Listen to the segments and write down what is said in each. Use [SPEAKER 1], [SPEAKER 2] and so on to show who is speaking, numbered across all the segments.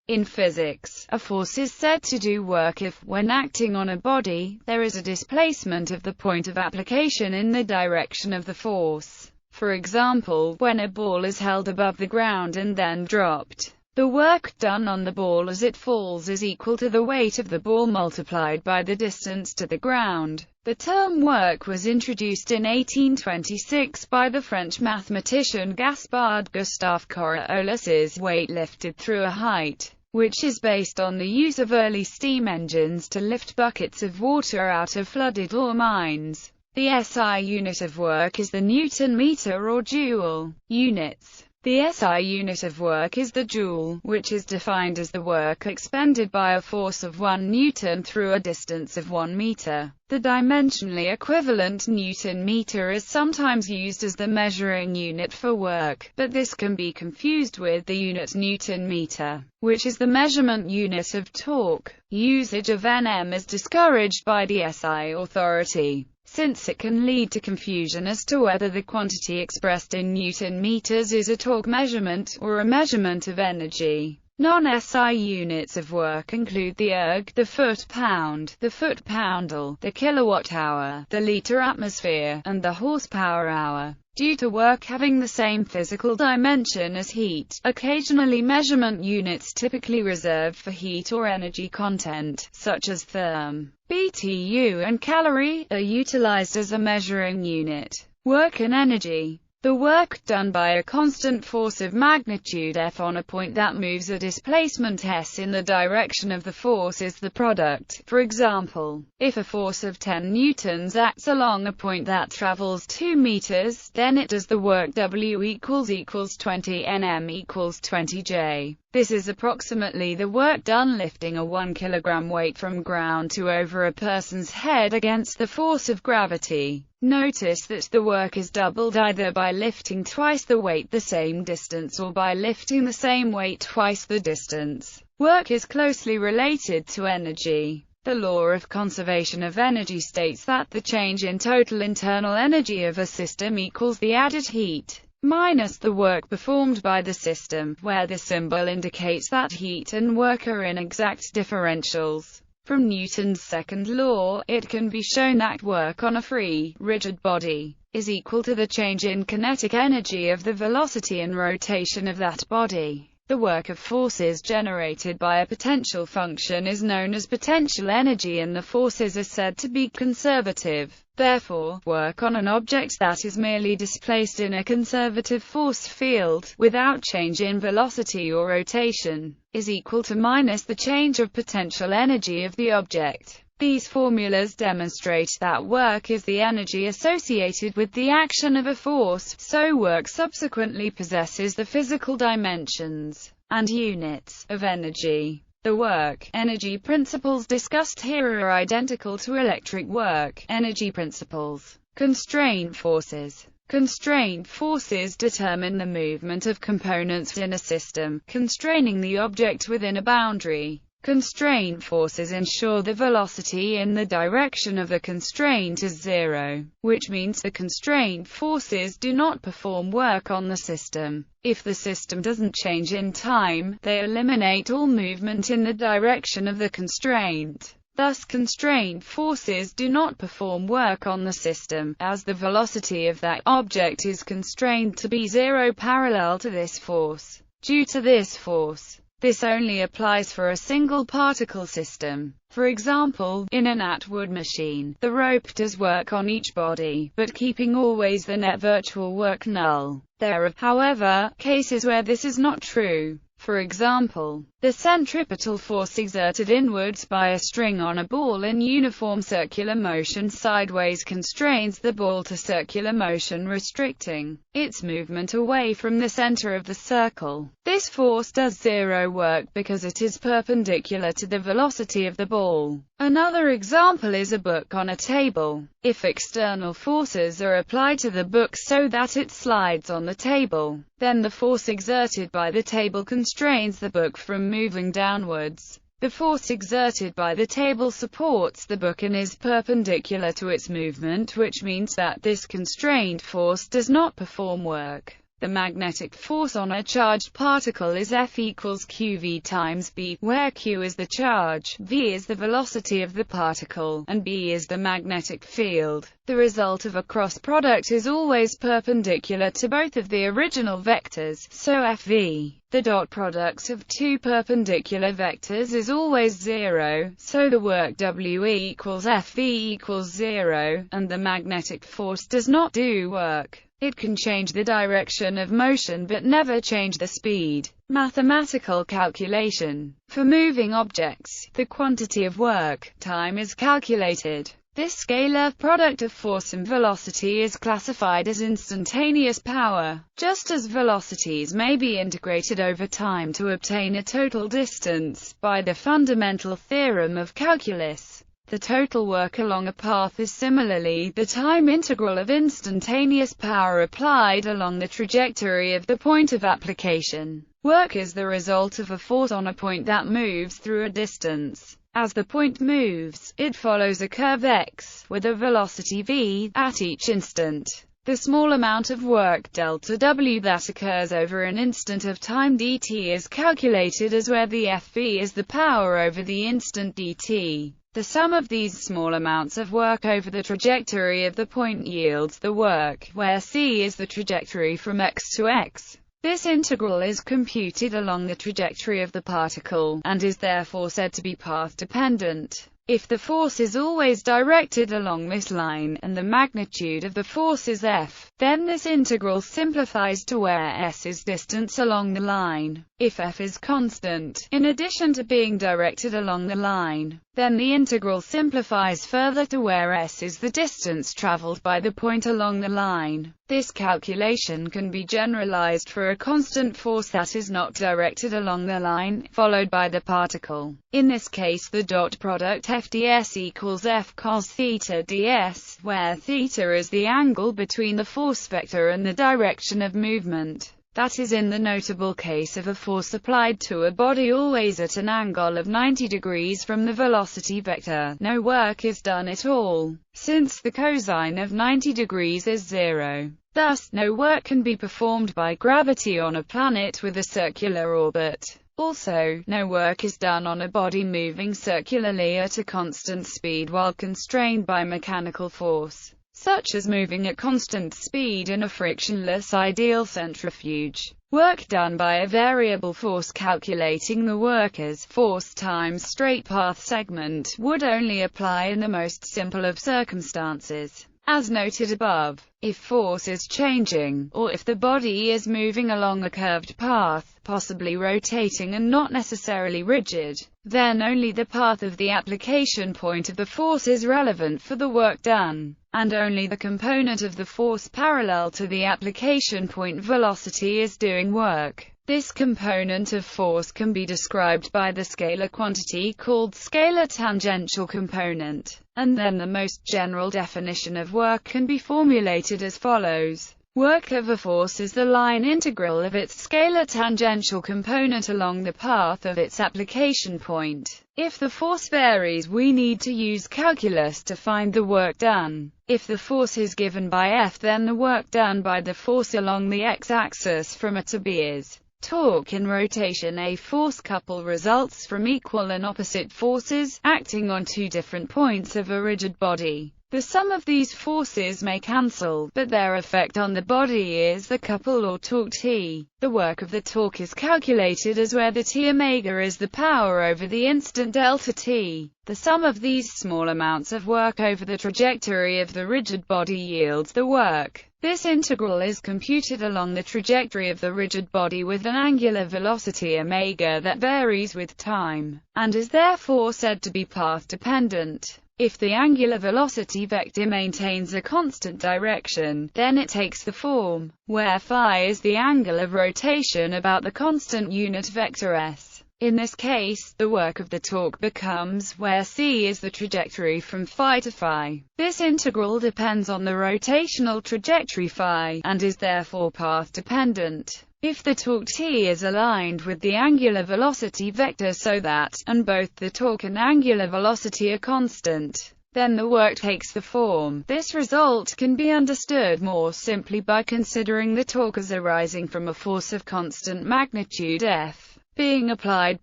[SPEAKER 1] In physics, a force is said to do work if, when acting on a body, there is a displacement of the point of application in the direction of the force. For example, when a ball is held above the ground and then dropped, the work done on the ball as it falls is equal to the weight of the ball multiplied by the distance to the ground. The term work was introduced in 1826 by the French mathematician Gaspard Gustave Coriolis. Weight lifted through a height, which is based on the use of early steam engines to lift buckets of water out of flooded ore mines. The SI unit of work is the Newton meter or joule. Units. The SI unit of work is the joule, which is defined as the work expended by a force of 1 Newton through a distance of 1 meter. The dimensionally equivalent Newton meter is sometimes used as the measuring unit for work, but this can be confused with the unit Newton meter, which is the measurement unit of torque. Usage of Nm is discouraged by the SI authority, since it can lead to confusion as to whether the quantity expressed in Newton meters is a torque measurement, or a measurement of energy. Non-SI units of work include the erg, the foot-pound, the foot-poundle, the kilowatt-hour, the liter-atmosphere, and the horsepower-hour. Due to work having the same physical dimension as heat, occasionally measurement units typically reserved for heat or energy content, such as therm, BTU and calorie, are utilized as a measuring unit. Work and energy. The work done by a constant force of magnitude F on a point that moves a displacement S in the direction of the force is the product. For example, if a force of 10 newtons acts along a point that travels 2 meters, then it does the work W equals 20 Nm equals 20 J. This is approximately the work done lifting a 1 kilogram weight from ground to over a person's head against the force of gravity. Notice that the work is doubled either by lifting twice the weight the same distance or by lifting the same weight twice the distance. Work is closely related to energy. The law of conservation of energy states that the change in total internal energy of a system equals the added heat minus the work performed by the system, where the symbol indicates that heat and work are in exact differentials. From Newton's second law, it can be shown that work on a free, rigid body is equal to the change in kinetic energy of the velocity and rotation of that body. The work of forces generated by a potential function is known as potential energy, and the forces are said to be conservative. Therefore, work on an object that is merely displaced in a conservative force field, without change in velocity or rotation, is equal to minus the change of potential energy of the object. These formulas demonstrate that work is the energy associated with the action of a force, so work subsequently possesses the physical dimensions and units of energy. The work-energy principles discussed here are identical to electric work-energy principles. Constraint forces. Constraint forces determine the movement of components in a system, constraining the object within a boundary. Constraint forces ensure the velocity in the direction of the constraint is zero, which means the constraint forces do not perform work on the system. If the system doesn't change in time, they eliminate all movement in the direction of the constraint. Thus, constraint forces do not perform work on the system, as the velocity of that object is constrained to be zero parallel to this force. Due to this force, this only applies for a single particle system. For example, in an Atwood machine, the rope does work on each body, but keeping always the net virtual work null. There are, however, cases where this is not true. For example, the centripetal force exerted inwards by a string on a ball in uniform circular motion sideways constrains the ball to circular motion, restricting its movement away from the center of the circle. This force does zero work because it is perpendicular to the velocity of the ball. Another example is a book on a table. If external forces are applied to the book so that it slides on the table, then the force exerted by the table constrains the book from moving downwards. The force exerted by the table supports the book and is perpendicular to its movement, which means that this constraint force does not perform work. The magnetic force on a charged particle is F equals qv times b, where q is the charge, v is the velocity of the particle, and b is the magnetic field. The result of a cross product is always perpendicular to both of the original vectors, so Fv, the dot product of two perpendicular vectors, is always 0, so the work W equals Fv equals 0, and the magnetic force does not do work. It can change the direction of motion but never change the speed. Mathematical calculation. For moving objects, the quantity of work, time, is calculated. This scalar product of force and velocity is classified as instantaneous power. Just as velocities may be integrated over time to obtain a total distance, by the fundamental theorem of calculus, the total work along a path is similarly the time integral of instantaneous power applied along the trajectory of the point of application. Work is the result of a force on a point that moves through a distance. As the point moves, it follows a curve x, with a velocity v, at each instant. The small amount of work delta W that occurs over an instant of time dt is calculated as where the Fv is the power over the instant dt. The sum of these small amounts of work over the trajectory of the point yields the work, where c is the trajectory from x to x. This integral is computed along the trajectory of the particle, and is therefore said to be path-dependent. If the force is always directed along this line, and the magnitude of the force is F, then this integral simplifies to where s is distance along the line. If F is constant, in addition to being directed along the line, then the integral simplifies further to where s is the distance traveled by the point along the line. This calculation can be generalized for a constant force that is not directed along the line, followed by the particle. In this case, the dot product F ds equals F cos theta ds, where theta is the angle between the force vector and the direction of movement. That is, in the notable case of a force applied to a body always at an angle of 90 degrees from the velocity vector, no work is done at all, since the cosine of 90 degrees is 0. Thus, no work can be performed by gravity on a planet with a circular orbit. Also, no work is done on a body moving circularly at a constant speed while constrained by mechanical force, such as moving at constant speed in a frictionless ideal centrifuge. Work done by a variable force. Calculating the work as force times straight path segment would only apply in the most simple of circumstances. As noted above, if force is changing, or if the body is moving along a curved path, possibly rotating and not necessarily rigid, then only the path of the application point of the force is relevant for the work done, and only the component of the force parallel to the application point velocity is doing work. This component of force can be described by the scalar quantity called scalar tangential component, and then the most general definition of work can be formulated as follows. Work of a force is the line integral of its scalar tangential component along the path of its application point. If the force varies, we need to use calculus to find the work done. If the force is given by F, then the work done by the force along the x-axis from A to B is torque in rotation. A force couple results from equal and opposite forces, acting on two different points of a rigid body. The sum of these forces may cancel, but their effect on the body is the couple or torque T. The work of the torque is calculated as where the T omega is the power over the instant delta T. The sum of these small amounts of work over the trajectory of the rigid body yields the work. This integral is computed along the trajectory of the rigid body with an angular velocity omega that varies with time, and is therefore said to be path-dependent. If the angular velocity vector maintains a constant direction, then it takes the form, where phi is the angle of rotation about the constant unit vector s. In this case, the work of the torque becomes where c is the trajectory from phi to phi. This integral depends on the rotational trajectory phi, and is therefore path-dependent. If the torque T is aligned with the angular velocity vector so that, and both the torque and angular velocity are constant, then the work takes the form. This result can be understood more simply by considering the torque as arising from a force of constant magnitude F, being applied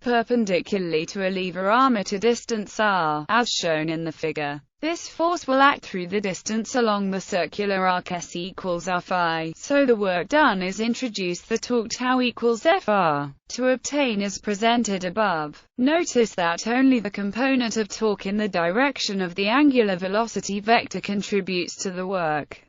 [SPEAKER 1] perpendicularly to a lever arm at a distance r, as shown in the figure. This force will act through the distance along the circular arc S equals r phi, so the work done is introduce the torque tau equals Fr, to obtain as presented above. Notice that only the component of torque in the direction of the angular velocity vector contributes to the work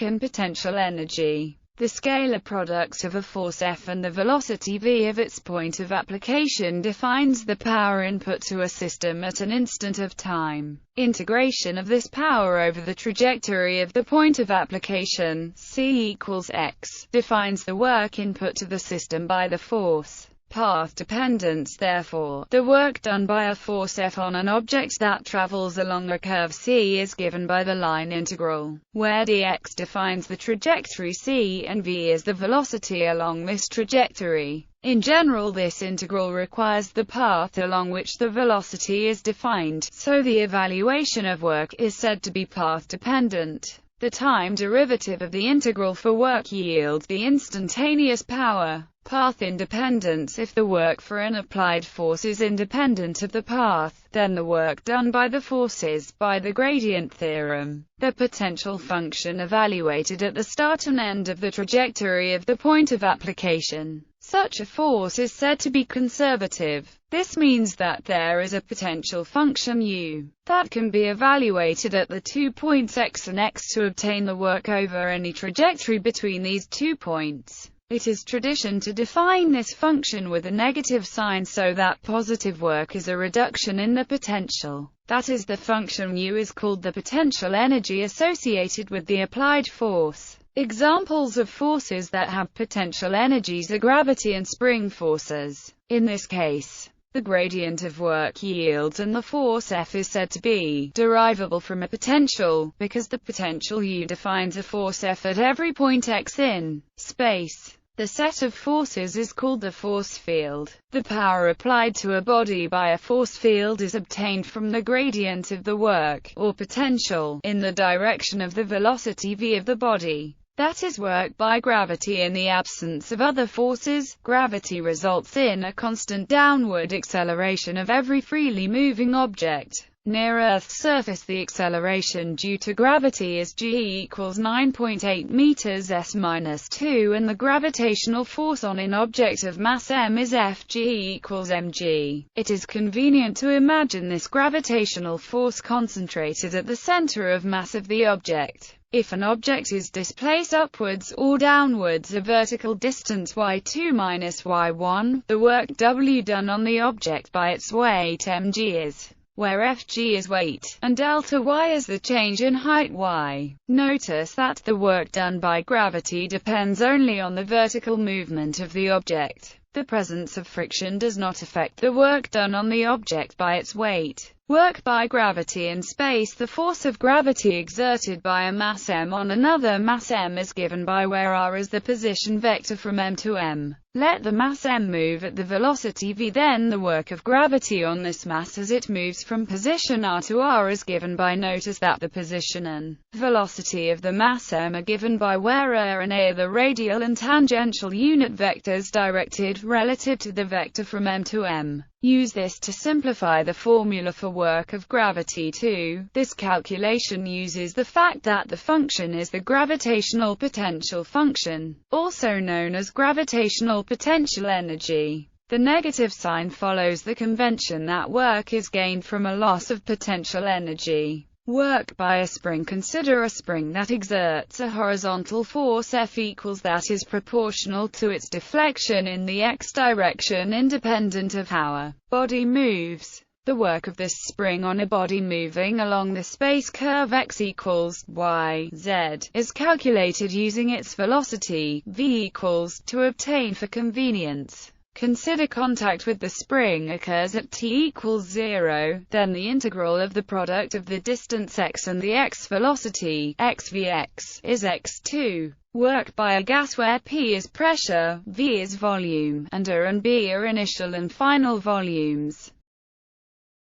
[SPEAKER 1] and potential energy. The scalar product of a force F and the velocity v of its point of application defines the power input to a system at an instant of time. Integration of this power over the trajectory of the point of application, c equals x, defines the work input to the system by the force path dependence. Therefore, the work done by a force F on an object that travels along a curve C is given by the line integral, where dx defines the trajectory C and v is the velocity along this trajectory. In general, this integral requires the path along which the velocity is defined, so the evaluation of work is said to be path dependent. The time derivative of the integral for work yields the instantaneous power. Path independence. If the work for an applied force is independent of the path, then the work done by the force is, by the gradient theorem, the potential function evaluated at the start and end of the trajectory of the point of application. Such a force is said to be conservative. This means that there is a potential function u that can be evaluated at the 2 points x and x to obtain the work over any trajectory between these 2 points. It is tradition to define this function with a negative sign so that positive work is a reduction in the potential. That is, the function u is called the potential energy associated with the applied force. Examples of forces that have potential energies are gravity and spring forces. In this case, the gradient of work yields and the force F is said to be derivable from a potential, because the potential u defines a force F at every point x in space. The set of forces is called the force field. The power applied to a body by a force field is obtained from the gradient of the work, or potential, in the direction of the velocity v of the body. That is, work by gravity in the absence of other forces. Gravity results in a constant downward acceleration of every freely moving object. Near Earth's surface, the acceleration due to gravity is g equals 9.8 meters s-2, and the gravitational force on an object of mass m is Fg equals mg. It is convenient to imagine this gravitational force concentrated at the center of mass of the object. If an object is displaced upwards or downwards a vertical distance y2 minus y1, the work W done on the object by its weight mg is, where Fg is weight, and delta y is the change in height y. Notice that the work done by gravity depends only on the vertical movement of the object. The presence of friction does not affect the work done on the object by its weight. Work by gravity in space. The force of gravity exerted by a mass m on another mass m is given by where r is the position vector from m to m. Let the mass m move at the velocity v, then the work of gravity on this mass as it moves from position r to r is given by, notice that the position and velocity of the mass m are given by where r and a are the radial and tangential unit vectors directed relative to the vector from m to m. Use this to simplify the formula for work of gravity too. This calculation uses the fact that the function is the gravitational potential function, also known as gravitational potential energy. The negative sign follows the convention that work is gained from a loss of potential energy. Work by a spring. Consider a spring that exerts a horizontal force F equals that is proportional to its deflection in the x direction independent of how a body moves. The work of this spring on a body moving along the space curve x equals y, z, is calculated using its velocity, v equals, to obtain for convenience. Consider contact with the spring occurs at t equals 0, then the integral of the product of the distance x and the x velocity, xvx, is x2. Work by a gas where P is pressure, V is volume, and A and B are initial and final volumes.